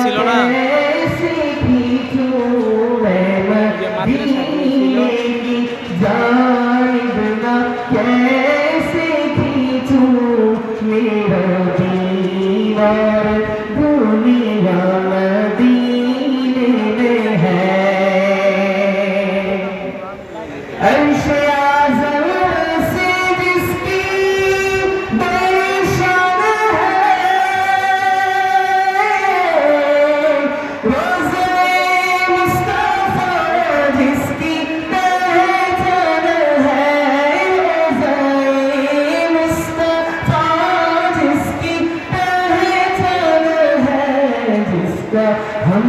ছিল না हम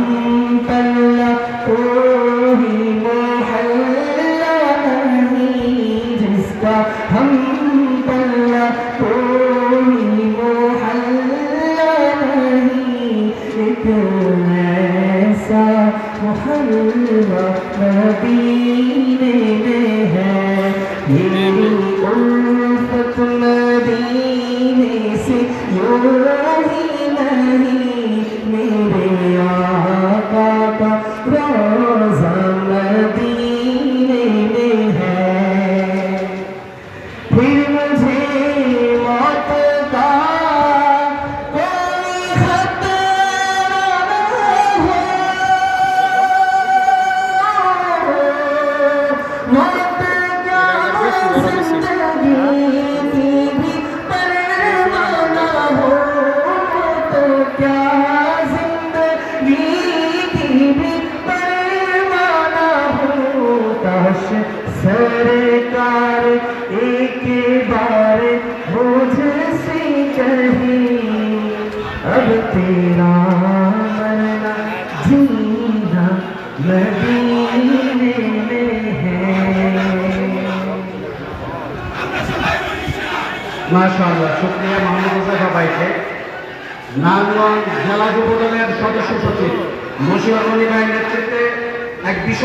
पल्ला कोई मोहल्ला नहीं जिसका हम पल्ला कोई मोहल्ला नहीं एक ऐसा मोहल्ला मदीने में है मेरी उल्फत मदीने से यूं ही नहीं मेरे आका का रोज़ा मदीने में है फिर मुझे मौत का कोई खतरा न हो मौत का जिंदगी की भी परवाह न हो तो क्या सरकार एक बार मुझसे कहे अब तेरा मरना जीना मदीने में है। মাশাআল্লাহ, শুকরিয়া মোহাম্মদ মুস্তাফা ভাইকে। নারায়ণগঞ্জ জেলা যুব দলের সদস্য সচিব মশিউর রনি ভাইয়ের নেতৃত্বে এক বিশাল